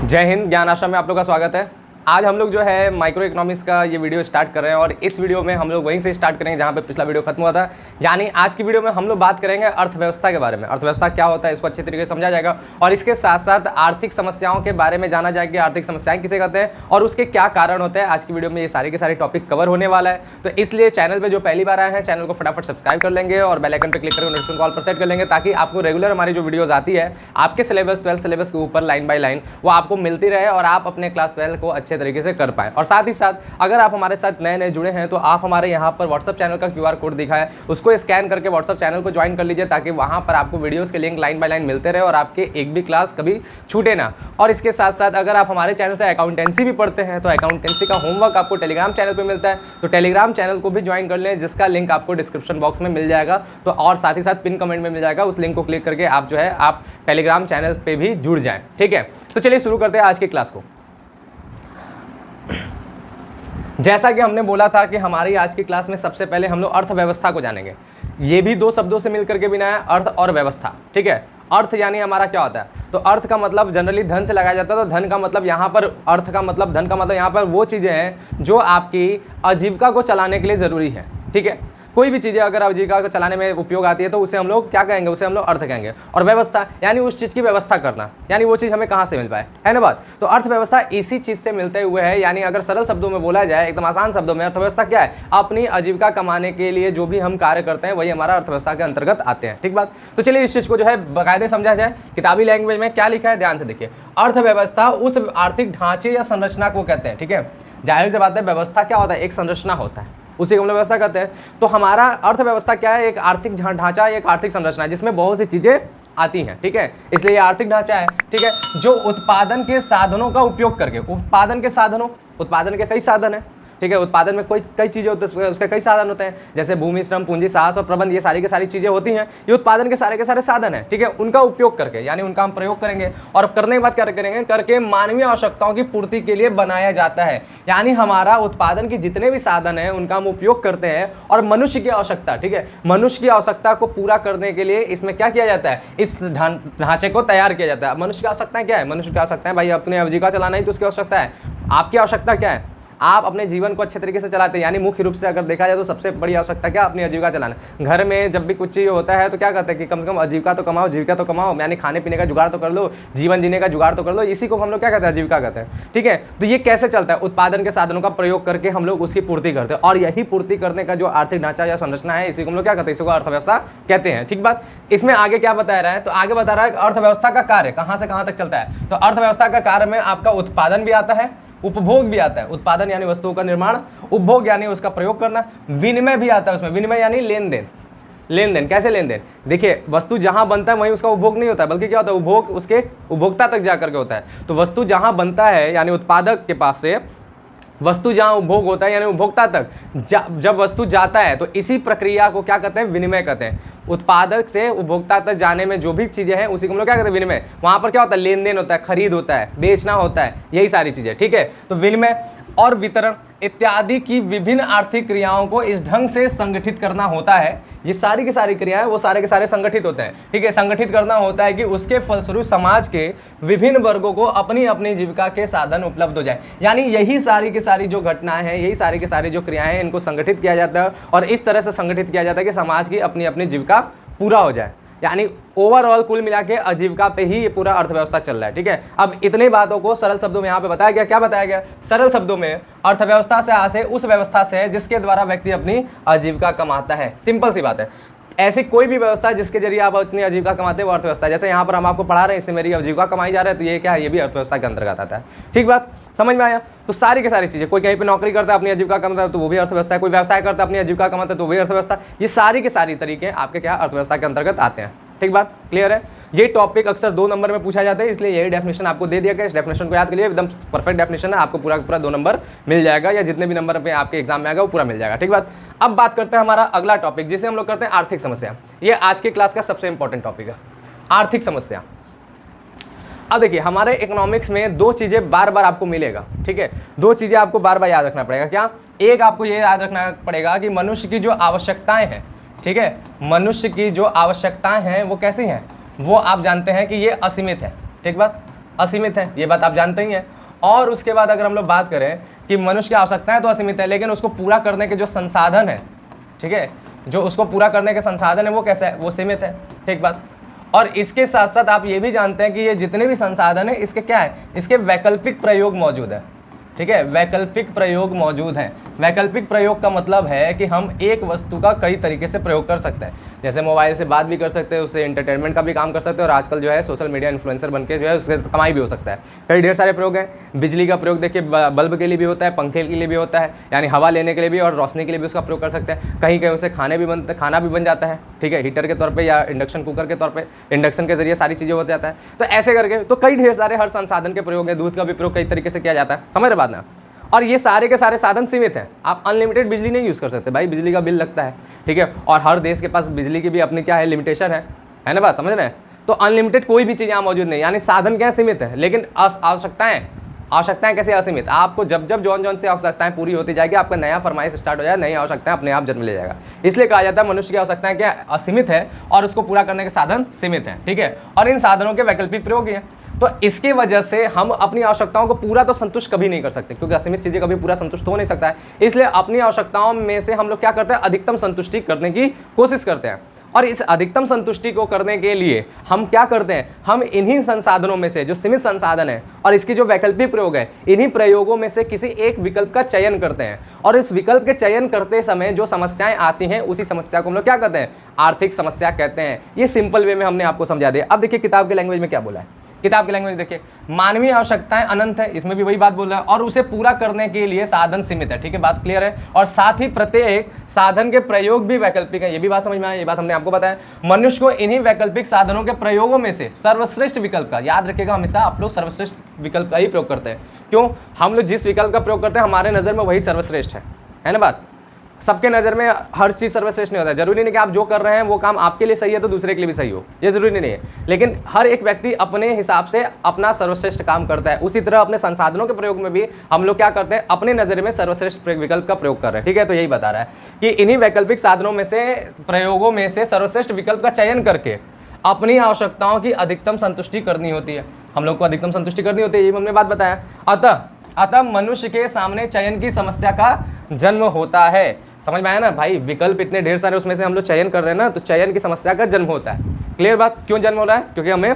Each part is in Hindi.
जय हिंद। ज्ञान आश्रम में आप लोग का स्वागत है। आज हम लोग जो है माइक्रो इकोनॉमिक्स का ये वीडियो स्टार्ट कर रहे हैं और इस वीडियो में हम लोग वहीं से स्टार्ट करेंगे जहाँ पे पिछला वीडियो खत्म हुआ था। यानी आज की वीडियो में हम लोग बात करेंगे अर्थव्यवस्था के बारे में। अर्थव्यवस्था क्या होता है इसको अच्छे तरीके से समझा जाएगा और इसके साथ साथ आर्थिक समस्याओं के बारे में जाना जाएगा कि आर्थिक समस्याएं किसे कहते हैं और उसके क्या कारण होते हैं। आज की वीडियो में ये सारे के सारे टॉपिक कवर होने वाला है, तो इसलिए चैनल पर जो पहली बार आए हैं चैनल को फटाफट सब्सक्राइब कर लेंगे और बेल आइकन पर क्लिक करके नोटिफिकेशन कॉल पर सेट कर लेंगे ताकि आपको रेगुलर हमारी जो वीडियोज आती है आपके सिलेबस 12 सिलेबस के ऊपर लाइन बाय लाइन वो आपको मिलती रहे और आप अपने क्लास 12 को अच्छे तरीके से कर पाएं। और साथ ही साथ अगर आप हमारे साथ नए नए जुड़े हैं तो आप हमारे यहाँ पर व्हाट्सअप चैनल का QR कोड दिखा है, उसको स्कैन करके व्हाट्सअप चैनल को ज्वाइन कर लीजिए ताकि वहाँ पर आपको वीडियोस के लिंक लाइन बाय लाइन मिलते रहे और आपके एक भी क्लास कभी छूटे ना। और इसके साथ साथ अगर आप हमारे चैनल से अकाउंटेंसी भी पढ़ते हैं तो अकाउंटेंसी का होमवर्क आपको टेलीग्राम चैनल पर मिलता है, तो टेलीग्राम चैनल को भी ज्वाइन कर लें जिसका लिंक आपको डिस्क्रिप्शन बॉक्स में मिल जाएगा। तो और साथ ही साथ पिन कमेंट में मिल जाएगा, उस लिंक को क्लिक करके आप जो है आप टेलीग्राम चैनल पर भी जुड़ जाएँ। ठीक है, तो चलिए शुरू करते हैं आज की क्लास को। जैसा कि हमने बोला था कि हमारी आज की क्लास में सबसे पहले हम लोग अर्थव्यवस्था को जानेंगे। ये भी दो शब्दों से मिलकर के बिना है, अर्थ और व्यवस्था। ठीक है, अर्थ यानी हमारा क्या होता है, तो अर्थ का मतलब जनरली धन से लगाया जाता है। तो धन का मतलब यहाँ पर अर्थ का मतलब धन का मतलब यहाँ पर वो चीज़ें हैं जो आपकी आजीविका को चलाने के लिए ज़रूरी है। ठीक है, कोई भी चीज़ें अगर आजीविका को चलाने में उपयोग आती है तो उसे हम लोग क्या कहेंगे, उसे हम लोग अर्थ कहेंगे। और व्यवस्था यानी उस चीज़ की व्यवस्था करना, यानी वो चीज़ हमें कहाँ से मिल पाए, है ना बात। तो अर्थव्यवस्था इसी चीज़ से मिलते हुए है। यानी अगर सरल शब्दों में बोला जाए, एकदम आसान शब्दों में, अर्थव्यवस्था क्या है, अपनी आजीविका कमाने के लिए जो भी हम कार्य करते हैं वही हमारा अर्थव्यवस्था के अंतर्गत आते हैं। ठीक बात। तो चलिए इस चीज़ को जो है बाकायदे समझा जाए। किताबी लैंग्वेज में क्या लिखा है ध्यान से देखिए। अर्थव्यवस्था उस आर्थिक ढांचे या संरचना को कहते हैं। ठीक है, जाहिर सी बात है व्यवस्था क्या होता है, एक संरचना होता है, उसी को हम लोग व्यवस्था कहते हैं। तो हमारा अर्थव्यवस्था क्या है, एक आर्थिक ढांचा, एक आर्थिक संरचना है जिसमें बहुत सी चीजें आती हैं। ठीक है, इसलिए ये आर्थिक ढांचा है। ठीक है, जो उत्पादन के साधनों का उपयोग करके, उत्पादन के साधनों, उत्पादन के कई साधन है। ठीक है, उत्पादन में कई चीजें होती है, उसके कई साधन होते हैं जैसे भूमि, श्रम, पूंजी, साहस और प्रबंध, ये सारी की सारी चीजें होती हैं। ये उत्पादन के सारे साधन हैं। ठीक है, उनका उपयोग करके यानी उनका हम प्रयोग करेंगे और करने के बाद क्या करेंगे, करके मानवीय आवश्यकताओं की पूर्ति के लिए बनाया जाता है। यानी हमारा उत्पादन की जितने भी साधन हैं उनका हम उपयोग करते हैं और मनुष्य की आवश्यकता, ठीक है, मनुष्य की आवश्यकता को पूरा करने के लिए इसमें क्या किया जाता है, इस ढांचे को तैयार किया जाता है। मनुष्य की आवश्यकताएं क्या है, मनुष्य की आवश्यकताएं भाई अपनी आजीविका चलाना ही तो उसकी आवश्यकता है। आपकी आवश्यकता क्या है, आप अपने जीवन को अच्छे तरीके से चलाते हैं। यानी मुख्य रूप से अगर देखा जाए तो सबसे बड़ी आवश्यकता क्या, अपनी आजीविका चलाना। घर में जब भी कुछ चीज़ होता है तो क्या कहते हैं कि कम से कम आजीविका तो कमाओ, जीविका तो कमाओ, यानी खाने पीने का जुगाड़ तो कर लो, जीवन जीने का जुगाड़ तो कर लो। इसी को हम लोग क्या कहते हैं, आजीविका कहते हैं। ठीक है, तो ये कैसे चलता है, उत्पादन के साधनों का प्रयोग करके हम लोग उसकी पूर्ति करते हैं और यही पूर्ति करने का जो आर्थिक ढांचा या संरचना है इसी को हम लोग क्या कहते हैं, इसी को अर्थव्यवस्था कहते हैं। ठीक बात। इसमें आगे क्या बता रहा है, तो आगे बता रहा है अर्थव्यवस्था का कार्य कहाँ से कहाँ तक चलता है। तो अर्थव्यवस्था का कार्य में आपका उत्पादन भी आता है, उपभोग भी आता है। उत्पादन यानी वस्तुओं का निर्माण, उपभोग यानी उसका प्रयोग करना, विनिमय भी आता है उसमें। विनिमय यानी लेन देन। लेन देन कैसे लेन देन, देखिए वस्तु जहां बनता है वहीं उसका उपभोग नहीं होता है, बल्कि क्या होता है, उपभोग उसके उपभोक्ता तक जाकर के होता है। तो वस्तु जहां बनता है यानी उत्पादक के पास से वस्तु जहां उपभोग होता है यानी उपभोक्ता तक जब वस्तु जाता है तो इसी प्रक्रिया को क्या कहते हैं, विनिमय कहते हैं। उत्पादक से उपभोक्ता तक जाने में जो भी चीजें हैं उसी को हम लोग क्या कहते हैं, विनिमय। वहां पर क्या होता है, लेन देन होता है, खरीद होता है, बेचना होता है, यही सारी चीजें। ठीक है, तो विनिमय और वितरण इत्यादि की विभिन्न आर्थिक क्रियाओं को इस ढंग से संगठित करना होता है। ये सारी की सारी क्रियाएं वो सारे के सारे संगठित होते हैं। ठीक है, संगठित करना होता है कि उसके फलस्वरूप समाज के विभिन्न वर्गों को अपनी अपनी जीविका के साधन उपलब्ध हो जाए। यानी यही सारी की सारी जो घटनाएं हैं, यही सारी की सारी जो क्रियाएं हैं, इनको संगठित किया जाता है और इस तरह से संगठित किया जाता है कि समाज की अपनी अपनी जीविका पूरा हो जाए। यानी ओवरऑल कुल मिला के आजीविका पे ही ये पूरा अर्थव्यवस्था चल रहा है। ठीक है, अब इतनी बातों को सरल शब्दों में यहाँ पे बताया गया। क्या बताया गया, सरल शब्दों में अर्थव्यवस्था से आशय उस व्यवस्था से है जिसके द्वारा व्यक्ति अपनी आजीविका कमाता है। सिंपल सी बात है, ऐसी कोई भी व्यवस्था जिसके जरिए आप अपनी आजीविका कमाते हैं वो अर्थव्यवस्था है। जैसे यहाँ पर हम आपको पढ़ा रहे हैं, इससे मेरी आजीविका कमाई जा रहा है, तो ये क्या है, ये भी अर्थव्यवस्था के अंतर्गत आता है। ठीक बात, समझ में आया। तो सारी की सारी चीजें, कोई कहीं पे नौकरी करता है अपनी आजीविका कमाता है तो वो भी अर्थव्यवस्था है, कोई व्यवसाय करता है अपनी आजीविका कमाता है तो वो भी अर्थव्यवस्था। ये सारी के सारी तरीके आपके क्या अर्थव्यवस्था के अंतर्गत आते हैं। ठीक बात, क्लियर है। ये टॉपिक अक्सर 2 नंबर में पूछा जाता है, इसलिए यही डेफिनेशन आपको दे दिया गया। इस डेफिनेशन को याद करिए, एकदम परफेक्ट डेफिनेशन है, आपको पूरा पूरा 2 नंबर मिल जाएगा, या जितने भी नंबर पे आपके एग्जाम में आएगा वो पूरा मिल जाएगा। ठीक बात। अब बात करते हैं हमारा अगला टॉपिक, जिसे हम लोग करते हैं आर्थिक समस्या। ये आज की क्लास का सबसे इंपॉर्टेंट टॉपिक है, आर्थिक समस्या। अब देखिए हमारे इकोनॉमिक्स में 2 चीजें बार बार आपको मिलेगा। ठीक है, 2 चीजें आपको बार बार याद रखना पड़ेगा। क्या, एक आपको ये याद रखना पड़ेगा कि मनुष्य की जो आवश्यकताएं हैं, ठीक है, मनुष्य की जो आवश्यकताएं हैं वो कैसी हैं, वो आप जानते हैं कि ये असीमित है। ठीक बात, असीमित है, ये बात आप जानते ही हैं। और उसके बाद अगर हम लोग बात करें कि मनुष्य की आवश्यकताएं तो असीमित है, लेकिन उसको पूरा करने के जो संसाधन है, ठीक है, जो उसको पूरा करने के संसाधन है वो कैसा है, वो सीमित है, ठीक बात। और इसके साथ साथ आप ये भी जानते हैं कि ये जितने भी संसाधन है इसके क्या है, इसके वैकल्पिक प्रयोग मौजूद है, ठीक है, वैकल्पिक प्रयोग मौजूद हैं। वैकल्पिक प्रयोग का मतलब है कि हम एक वस्तु का कई तरीके से प्रयोग कर सकते हैं, जैसे मोबाइल से बात भी कर सकते हैं, उससे एंटरटेनमेंट का भी काम कर सकते हैं, और आजकल जो है सोशल मीडिया इन्फ्लुएंसर बनके जो है उससे कमाई भी हो सकता है। कई ढेर सारे प्रयोग हैं। बिजली का प्रयोग देखिए बल्ब के लिए भी होता है, पंखे के लिए भी होता है, यानी हवा लेने के लिए भी और रोशनी के लिए भी उसका प्रयोग कर सकते हैं। कहीं कहीं उसे खाना भी बन जाता है, ठीक है, हीटर के तौर पर या इंडक्शन कुकर के तौर पर, इंडक्शन के जरिए सारी चीज़ें हो जाता है। तो ऐसे करके तो कई ढेर सारे हर संसाधन के प्रयोग है। दूध का भी प्रयोग कई तरीके से किया जाता है, समझ रहे बात ना। और ये सारे के सारे साधन सीमित हैं, आप अनलिमिटेड बिजली नहीं यूज़ कर सकते भाई, बिजली का बिल लगता है, ठीक है। और हर देश के पास बिजली की भी अपनी क्या है, लिमिटेशन है ना, बात समझ रहे हैं। तो अनलिमिटेड कोई भी चीज़ यहाँ मौजूद नहीं, यानी साधन क्या सीमित है, लेकिन आवश्यकताएं कैसे असीमित। आपको जब जब जौन से आवश्यकताएं पूरी होती जाएगी, आपका नया फरमाइश स्टार्ट हो जाए, नई आवश्यकताएं अपने आप जन्म ले जाएगा। इसलिए कहा जाता है मनुष्य की आवश्यकताएं क्या असीमित है और उसको पूरा करने के साधन सीमित हैं, ठीक है। और इन साधनों के वैकल्पिक प्रयोग हैं। तो इसके वजह से हम अपनी आवश्यकताओं को पूरा तो संतुष्ट कभी नहीं कर सकते, क्योंकि असीमित चीज़ें कभी पूरा संतुष्ट हो नहीं सकता है। इसलिए अपनी आवश्यकताओं में से हम लोग क्या करते हैं, अधिकतम संतुष्टि करने की कोशिश करते हैं। और इस अधिकतम संतुष्टि को करने के लिए हम क्या करते हैं, हम इन्हीं संसाधनों में से जो सीमित संसाधन है और इसकी जो वैकल्पिक प्रयोग है, इन्हीं प्रयोगों में से किसी एक विकल्प का चयन करते हैं। और इस विकल्प के चयन करते समय जो समस्याएं आती हैं, उसी समस्या को हम लोग क्या कहते हैं, आर्थिक समस्या कहते हैं। ये सिंपल वे में हमने आपको समझा दिया। अब देखिए किताब के लैंग्वेज में क्या बोला है। किताब की लैंग्वेज देखिए, मानवीय आवश्यकताएं अनंत है, इसमें भी वही बात बोल रहा है, और उसे पूरा करने के लिए साधन सीमित है, ठीक है, बात क्लियर है। और साथ ही प्रत्येक साधन के प्रयोग भी वैकल्पिक है, ये भी बात समझ में आया, ये बात हमने आपको बताया। मनुष्य को इन्हीं वैकल्पिक साधनों के प्रयोगों में से सर्वश्रेष्ठ विकल्प का, याद रखिएगा हमेशा आप लोग सर्वश्रेष्ठ विकल्प का ही प्रयोग करते हैं। क्यों, हम लोग जिस विकल्प का प्रयोग करते हैं हमारे नज़र में वही सर्वश्रेष्ठ है ना बात। सबके नज़र में हर चीज़ सर्वश्रेष्ठ नहीं होता है। जरूरी नहीं कि आप जो कर रहे हैं वो काम आपके लिए सही है तो दूसरे के लिए भी सही हो, ये जरूरी नहीं है। लेकिन हर एक व्यक्ति अपने हिसाब से अपना सर्वश्रेष्ठ काम करता है। उसी तरह अपने संसाधनों के प्रयोग में भी हम लोग क्या करते हैं, अपने नज़र में सर्वश्रेष्ठ विकल्प का प्रयोग कर रहे हैं, ठीक है। तो यही बता रहा है कि इन्हीं वैकल्पिक साधनों में से, प्रयोगों में से सर्वश्रेष्ठ विकल्प का चयन करके अपनी आवश्यकताओं की अधिकतम संतुष्टि करनी होती है। हम लोग को अधिकतम संतुष्टि करनी होती है, ये हमने बात बताया। अतः मनुष्य के सामने चयन की समस्या का जन्म होता है। समझ में आया ना भाई, विकल्प इतने ढेर सारे, उसमें से हम लोग चयन कर रहे हैं ना, तो चयन की समस्या का जन्म होता है। क्लियर बात, क्यों जन्म हो रहा है, क्योंकि हमें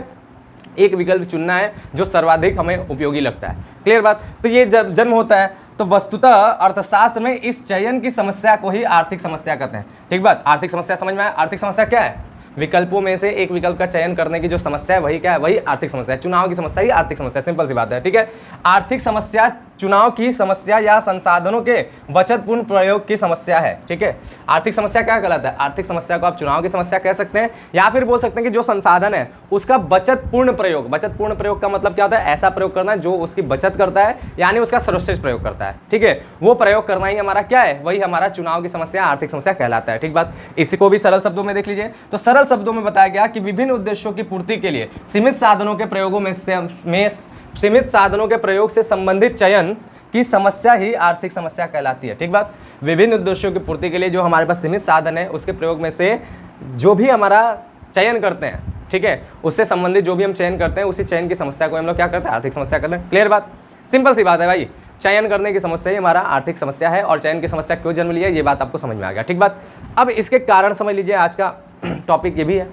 एक विकल्प चुनना है जो सर्वाधिक हमें उपयोगी लगता है। क्लियर बात, तो ये जब जन्म होता है तो वस्तुतः अर्थशास्त्र में इस चयन की समस्या को ही आर्थिक समस्या कहते हैं, ठीक बात। आर्थिक समस्या समझ में आया, आर्थिक समस्या क्या है, विकल्पों में से एक विकल्प का चयन करने की जो समस्या है वही क्या है, वही आर्थिक समस्या है। चुनाव की समस्या ही आर्थिक समस्या, सिंपल सी बात है, ठीक है। आर्थिक समस्या चुनाव की समस्या या संसाधनों के बचतपूर्ण प्रयोग की समस्या है, ठीक है। आर्थिक समस्या क्या कहलाता है, आर्थिक समस्या को आप चुनाव की समस्या कह सकते हैं, या फिर बोल सकते हैं कि जो संसाधन है उसका बचतपूर्ण प्रयोग। बचतपूर्ण प्रयोग का मतलब क्या होता है, ऐसा प्रयोग करना जो उसकी बचत करता है, यानी उसका सर्वश्रेष्ठ प्रयोग करता है, ठीक है। वो प्रयोग करना ही हमारा क्या है, वही हमारा चुनाव की समस्या, आर्थिक समस्या कहलाता है, ठीक बात। इसको भी सरल शब्दों में देख लीजिए। तो सरल शब्दों में बताया गया कि विभिन्न उद्देश्यों की पूर्ति के लिए सीमित साधनों के प्रयोगों में सीमित साधनों के प्रयोग से संबंधित चयन की समस्या ही आर्थिक समस्या कहलाती है, ठीक बात। विभिन्न उद्देश्यों की पूर्ति के लिए जो हमारे पास सीमित साधन है उसके प्रयोग में से जो भी हमारा चयन करते हैं, ठीक है, उससे संबंधित जो भी हम चयन करते हैं उसी चयन की समस्या को हम लोग क्या करते हैं, आर्थिक समस्या करते हैं। क्लियर बात, सिंपल सी बात है भाई, चयन करने की समस्या ही हमारा आर्थिक समस्या है। और चयन की समस्या क्यों जन्म लिया, ये बात आपको समझ में आ गया, ठीक बात। अब इसके कारण समझ लीजिए, आज का टॉपिक ये भी है,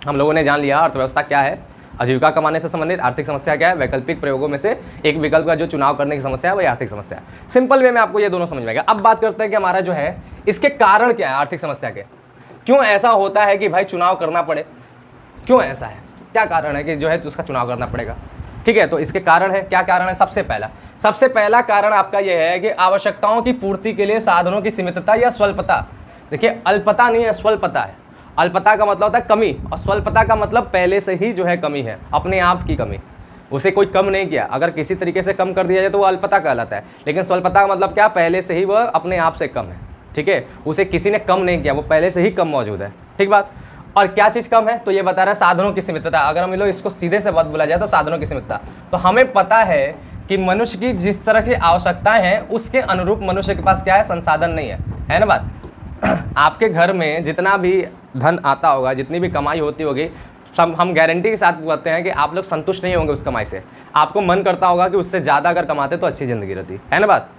हम लोगों ने जान लिया अर्थव्यवस्था क्या है, आजीविका कमाने से संबंधित आर्थिक समस्या क्या है, वैकल्पिक प्रयोगों में से एक विकल्प का जो चुनाव करने की समस्या है वही आर्थिक समस्या है। सिंपल वे में आपको ये दोनों समझ में आएगा। अब बात करते हैं कि हमारा जो है इसके कारण क्या है, आर्थिक समस्या के क्यों ऐसा होता है कि भाई चुनाव करना पड़े, क्यों ऐसा है, क्या कारण है कि जो है उसका चुनाव करना पड़ेगा, ठीक है। तो इसके कारण है, क्या कारण है, सबसे पहला कारण आपका यह है कि आवश्यकताओं की पूर्ति के लिए साधनों की सीमितता या स्वल्पता। देखिए अल्पता नहीं है, स्वल्पता है। अल्पता का मतलब होता है कमी, और स्वल्पता का मतलब पहले से ही जो है कमी है, अपने आप की कमी, उसे कोई कम नहीं किया। अगर किसी तरीके से कम कर दिया जाए तो वो अल्पता कहलाता है, लेकिन स्वल्पता का मतलब क्या, पहले से ही वह अपने आप से कम है, ठीक है, उसे किसी ने कम नहीं किया, वो पहले से ही कम मौजूद है, ठीक बात। और क्या चीज़ कम है, तो ये बता रहा है साधनों की सीमितता। अगर हम लोग इसको सीधे से बात बोला जाए तो साधनों की सीमितता, तो हमें पता है कि मनुष्य की जिस तरह की आवश्यकताएं हैं उसके अनुरूप मनुष्य के पास क्या है, संसाधन नहीं है ना बात। आपके घर में जितना भी धन आता होगा, जितनी भी कमाई होती होगी, हम गारंटी के साथ कहते हैं कि आप लोग संतुष्ट नहीं होंगे उस कमाई से। आपको मन करता होगा कि उससे ज़्यादा अगर कमाते तो अच्छी ज़िंदगी रहती है ना बात।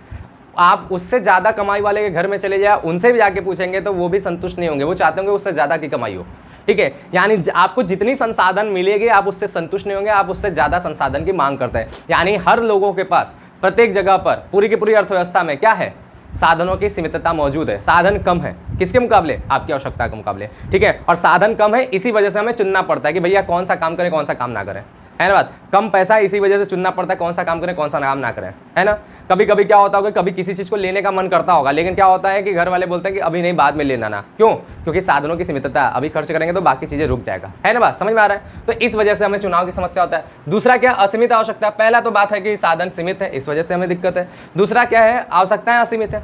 आप उससे ज़्यादा कमाई वाले के घर में चले जाए, उनसे भी जाके पूछेंगे तो वो भी संतुष्ट नहीं होंगे, वो चाहते होंगे उससे ज़्यादा की कमाई हो। ठीक है, यानी आपको जितनी संसाधन मिलेगी आप उससे संतुष्ट नहीं होंगे, आप उससे ज़्यादा संसाधन की मांग करते हैं। यानी हर लोगों के पास प्रत्येक जगह पर पूरी की पूरी अर्थव्यवस्था में क्या है, साधनों की सीमितता मौजूद है। साधन कम है किसके मुकाबले, आपकी आवश्यकता के मुकाबले। ठीक है, और साधन कम है, इसी वजह से हमें चुनना पड़ता है कि भैया कौन सा काम करें कौन सा काम ना करें, है ना बात। कम पैसा है, इसी वजह से चुनना पड़ता है कौन सा काम करें कौन सा काम ना करें, है ना। कभी कभी क्या होता होगा, कभी किसी चीज़ को लेने का मन करता होगा, लेकिन क्या होता है कि घर वाले बोलते हैं कि अभी नहीं, बाद में लेना ना। क्यों? क्योंकि साधनों की सीमितता, अभी खर्च करेंगे तो बाकी चीज़ें रुक जाएगा, है ना बात, समझ में आ रहा है। तो इस वजह से हमें चुनाव की समस्या होता है। दूसरा क्या, असीमित आवश्यकता। पहला तो बात है कि साधन सीमित है, इस वजह से हमें दिक्कत है। दूसरा क्या है, आवश्यकताएं असीमित है।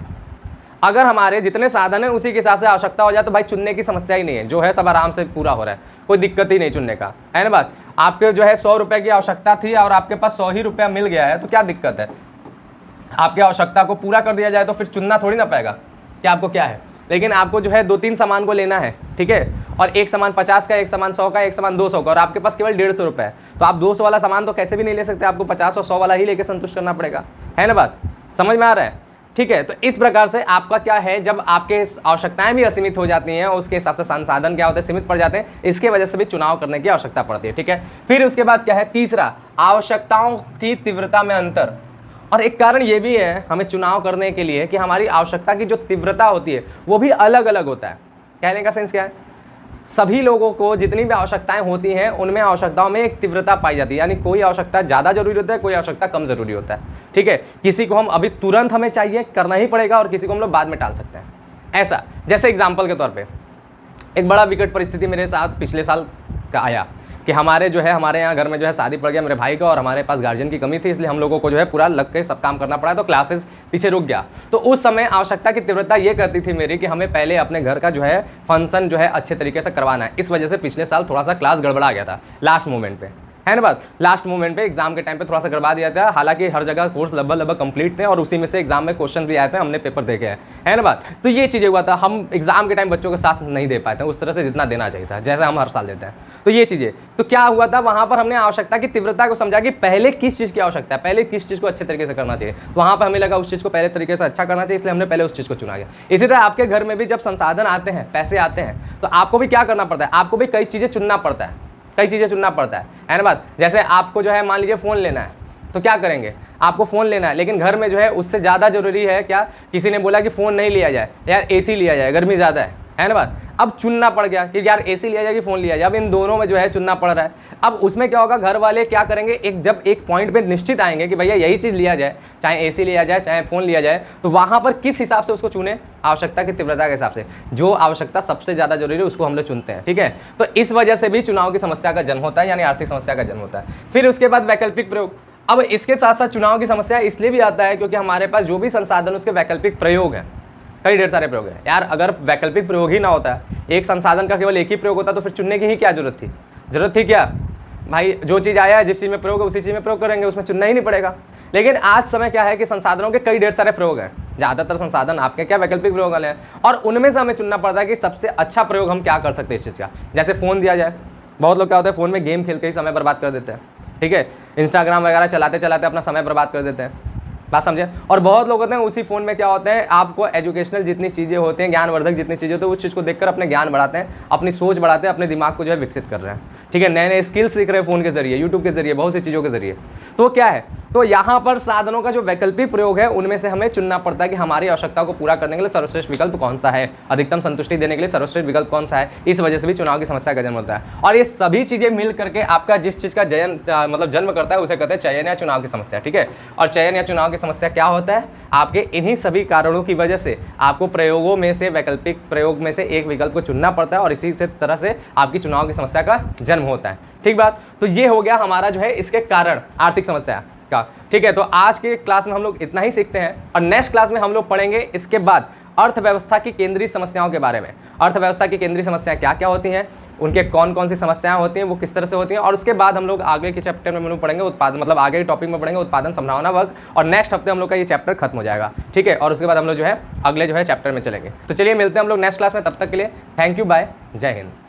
अगर हमारे जितने साधन है उसी के हिसाब से आवश्यकता हो जाए तो भाई चुनने की समस्या ही नहीं है, जो है सब आराम से पूरा हो रहा है, कोई दिक्कत ही नहीं चुनने का, है ना बात। आपके जो है 100 रुपये की आवश्यकता थी और आपके पास 100 ही रुपया मिल गया है तो क्या दिक्कत है। आपकी आवश्यकता को पूरा कर दिया जाए तो फिर चुनना थोड़ी ना पाएगा कि आपको क्या है। लेकिन आपको जो है 2-3 सामान को लेना है, ठीक है, और एक सामान 50 का, एक सामान 100 का, एक सामान 200 का, और आपके पास केवल 150 रुपये है, तो आप 200 वाला सामान तो कैसे भी नहीं ले सकते, आपको 50 और 100 वाला ही लेके संतुष्ट करना पड़ेगा, है ना बात, समझ में आ रहा है। ठीक है, तो इस प्रकार से आपका क्या है, जब आपके आवश्यकताएं भी असीमित हो जाती हैं उसके हिसाब से संसाधन क्या होते हैं, सीमित पड़ जाते हैं, इसके वजह से भी चुनाव करने की आवश्यकता पड़ती है। ठीक है, फिर उसके बाद क्या है, तीसरा, आवश्यकताओं की तीव्रता में अंतर। और एक कारण ये भी है हमें चुनाव करने के लिए कि हमारी आवश्यकता की जो तीव्रता होती है वो भी अलग अलग होता है। कहने का सेंस क्या है, सभी लोगों को जितनी भी आवश्यकताएं होती हैं उनमें आवश्यकताओं में एक तीव्रता पाई जाती है, यानी कोई आवश्यकता ज़्यादा जरूरी होता है, कोई आवश्यकता कम जरूरी होता है। ठीक है, किसी को हम अभी तुरंत हमें चाहिए, करना ही पड़ेगा, और किसी को हम लोग बाद में टाल सकते हैं। ऐसा, जैसे एग्जाम्पल के तौर पर एक बड़ा विकट परिस्थिति मेरे साथ पिछले साल का आया कि हमारे यहाँ घर में जो है शादी पड़ गया मेरे भाई का, और हमारे पास गार्जियन की कमी थी, इसलिए हम लोगों को जो है पूरा लग के सब काम करना पड़ा, तो क्लासेस पीछे रुक गया। तो उस समय आवश्यकता की तीव्रता ये करती थी मेरी कि हमें पहले अपने घर का जो है फंक्शन जो है अच्छे तरीके से करवाना है। इस वजह से पिछले साल थोड़ा सा क्लास गड़बड़ा गया था लास्ट मोमेंट पे, है ना बात, लास्ट मोमेंट पे एग्जाम के टाइम पे थोड़ा सा गड़बड़ा दिया था। हालांकि हर जगह कोर्स लगभग कंप्लीट थे और उसी में से एग्जाम में क्वेश्चन भी आए थे, हमने पेपर देखे हैं, है ना बात। तो ये चीज़ें हुआ था, हम एग्जाम के टाइम बच्चों के साथ नहीं दे पाए थे उस तरह से जितना देना चाहिए था, जैसा हम हर साल देते हैं। तो ये चीज़ें, तो क्या हुआ था, वहाँ पर हमने आवश्यकता की तीव्रता को समझा कि पहले किस चीज़ की आवश्यकता है, पहले किस चीज़ को अच्छे तरीके से करना चाहिए। तो वहाँ पर हमें लगा उस चीज़ को पहले तरीके से अच्छा करना चाहिए, इसलिए हमने पहले उस चीज़ को चुना गया। इसी तरह आपके घर में भी जब संसाधन आते हैं, पैसे आते हैं, तो आपको भी क्या करना पड़ता है, आपको भी कई चीज़ें चुनना पड़ता है, कई चीज़ें चुनना पड़ता है ना बात। जैसे आपको जो है मान लीजिए फ़ोन लेना है, तो क्या करेंगे, आपको फ़ोन लेना है, लेकिन घर में जो है उससे ज़्यादा ज़रूरी है क्या, किसी ने बोला कि फ़ोन नहीं लिया जाए, यार एसी लिया जाए, गर्मी ज़्यादा है ना बात। अब चुनना पड़ गया कि यार एसी लिया जाए कि फ़ोन लिया जाए, अब इन दोनों में जो है चुनना पड़ रहा है। अब उसमें क्या होगा, घर वाले क्या करेंगे, जब एक पॉइंट पे निश्चित आएंगे कि भैया यही चीज़ लिया जाए, चाहे एसी लिया जाए चाहे फ़ोन लिया जाए, तो वहाँ पर किस हिसाब से उसको चुने, आवश्यकता की तीव्रता के हिसाब से, जो आवश्यकता सबसे ज़्यादा जरूरी है उसको हम लोग चुनते हैं। ठीक है, तो इस वजह से भी चुनाव की समस्या का जन्म होता है, यानी आर्थिक समस्या का जन्म होता है। फिर उसके बाद वैकल्पिक प्रयोग। अब इसके साथ साथ चुनाव की समस्या इसलिए भी आता है क्योंकि हमारे पास जो भी संसाधन उसके वैकल्पिक प्रयोग हैं, कई ढेर सारे प्रयोग हैं। यार अगर वैकल्पिक प्रयोग ही ना होता है, एक संसाधन का केवल एक ही प्रयोग होता तो फिर चुनने की ही क्या जरूरत थी, जरूरत थी क्या भाई, जो चीज़ आया है जिस चीज़ में प्रयोग है उसी चीज़ में प्रयोग करेंगे, उसमें चुनना ही नहीं पड़ेगा। लेकिन आज समय क्या है कि संसाधनों के कई ढेर सारे प्रयोग हैं, ज़्यादातर संसाधन आपके क्या वैकल्पिक प्रयोग वाले हैं, और उनमें से हमें चुनना पड़ता है कि सबसे अच्छा प्रयोग हम क्या कर सकते हैं इस चीज़ का। जैसे फ़ोन दिया जाए, बहुत लोग क्या होता है फ़ोन में गेम खेल के ही समय बर्बाद कर देते हैं, ठीक है, इंस्टाग्राम वगैरह चलाते चलाते अपना समय बर्बाद कर देते हैं, बात समझे। और बहुत लोग होते हैं उसी फ़ोन में क्या होते हैं, आपको एजुकेशनल जितनी चीज़ें होती हैं, ज्ञानवर्धक जितनी चीज़ें होती हैं, उस चीज़ को देखकर अपने ज्ञान बढ़ाते हैं, अपनी सोच बढ़ाते हैं, अपने दिमाग को जो है विकसित कर रहे हैं। ठीक है, नए नए स्किल्स सीख रहे हैं फ़ोन के जरिए, यूट्यूब के जरिए, बहुत सी चीज़ों के जरिए। तो क्या है, तो यहाँ पर साधनों का जो वैकल्पिक प्रयोग है उनमें से हमें चुनना पड़ता है कि हमारी आवश्यकता को पूरा करने के लिए सर्वश्रेष्ठ विकल्प कौन सा है, अधिकतम संतुष्टि देने के लिए सर्वश्रेष्ठ विकल्प कौन सा है। इस वजह से भी चुनाव की समस्या का जन्म होता है। और ये सभी चीज़ें मिल करके आपका जिस चीज़ का मतलब जन्म करता है उसे कहते हैं चयन या चुनाव की समस्या। ठीक है, और चयन या चुनाव की समस्या क्या होता है, आपके इन्हीं सभी कारणों की वजह से आपको प्रयोगों में से, वैकल्पिक प्रयोग में से एक विकल्प को चुनना पड़ता है, और इसी से तरह से आपकी चुनाव की समस्या का जन्म होता है। ठीक बात, तो ये हो गया हमारा जो है इसके कारण आर्थिक समस्या का। ठीक है, तो आज के क्लास में हम लोग इतना ही सीखते हैं, और नेक्स्ट क्लास में हम लोग पढ़ेंगे इसके बाद अर्थव्यवस्था की केंद्रीय समस्याओं के बारे में। अर्थव्यवस्था की केंद्रीय समस्याएं क्या क्या होती हैं, उनके कौन कौन सी समस्याएं होती हैं, वो किस तरह से होती हैं, और उसके बाद हम लोग आगे के चैप्टर में पढ़ेंगे उत्पादन, मतलब आगे के टॉपिक में पढ़ेंगे उत्पादन संभावना वर्ग, और नेक्स्ट हफ्ते हम लोग का ये चैप्टर खत्म हो जाएगा। ठीक है, और उसके बाद हम लोग जो है अगले जो है चैप्टर में चलेंगे। तो चलिए मिलते हैं हम लोग नेक्स्ट क्लास में, तब तक के लिए थैंक यू, बाय, जय हिंद।